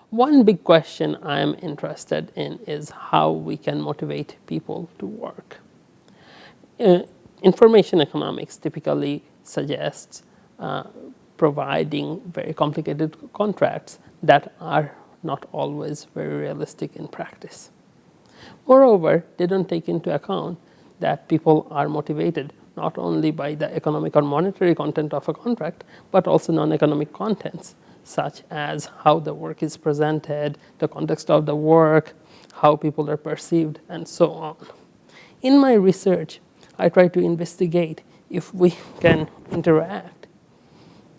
One big question I'm interested in is how we can motivate people to work. Information economics typically suggests providing very complicated contracts that are not always very realistic in practice. Moreover, they don't take into account that people are motivated not only by the economic or monetary content of a contract, but also non-economic contents, such as how the work is presented, the context of the work, how people are perceived, and so on. In my research, I try to investigate if we can interact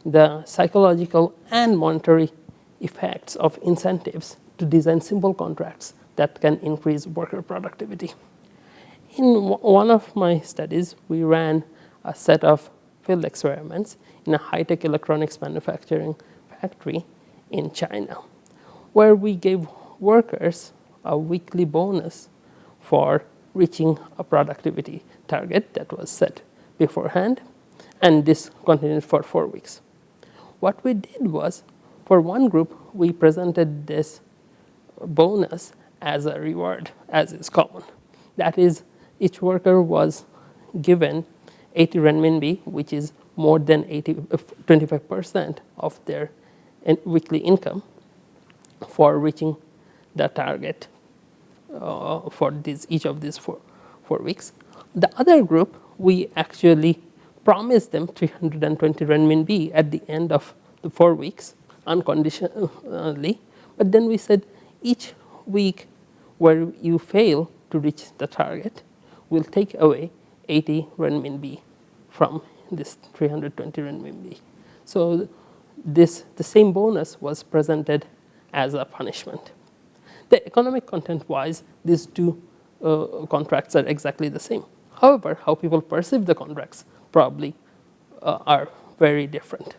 the psychological and monetary effects of incentives to design simple contracts that can increase worker productivity. In one of my studies, we ran a set of field experiments in a high-tech electronics manufacturing factory in China, where we gave workers a weekly bonus for reaching a productivity target that was set beforehand, and this continued for 4 weeks. What we did was, for one group, we presented this bonus as a reward, as is common. That is, each worker was given 80 renminbi, which is more than 25% of their weekly income, for reaching the target for each of these four weeks. The other group, we actually promised them 320 renminbi at the end of the 4 weeks, unconditionally. But then we said each week where you fail to reach the target, we'll take away 80 renminbi from this 320 renminbi. So the same bonus was presented as a punishment. The economic content-wise, these two contracts are exactly the same. However, how people perceive the contracts probably are very different.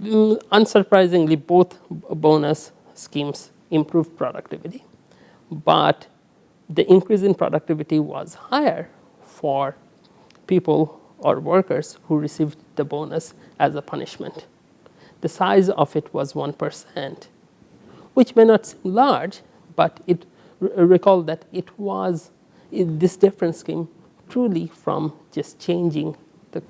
Unsurprisingly, both bonus schemes improve productivity, but the increase in productivity was higher for people or workers who received the bonus as a punishment. The size of it was 1%, which may not seem large, but recall that this difference came truly from just changing the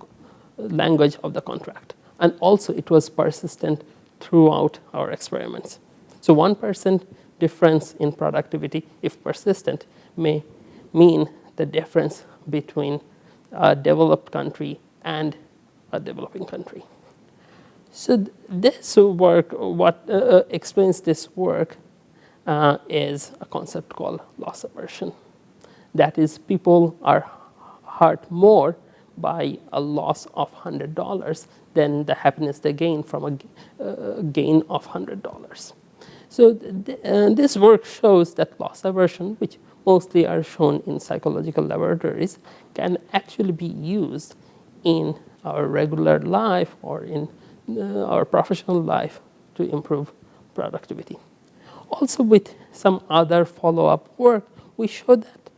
language of the contract. And also it was persistent throughout our experiments. So 1% difference in productivity, if persistent, may mean the difference between a developed country and a developing country. So this work, what explains this work is a concept called loss aversion. That is, people are hurt more by a loss of $100 than the happiness they gain from a gain of $100. So this work shows that loss aversion, which mostly are shown in psychological laboratories, can actually be used in our regular life or in our professional life to improve productivity. Also, with some other follow-up work, we show that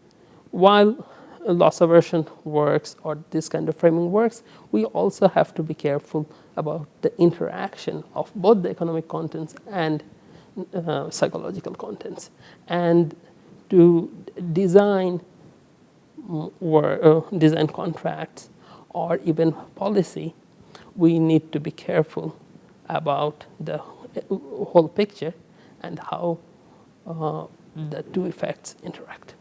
while loss aversion works or this kind of framing works, we also have to be careful about the interaction of both the economic contents and psychological contents. And to design contracts or even policy, we need to be careful about the whole picture and how the two effects interact.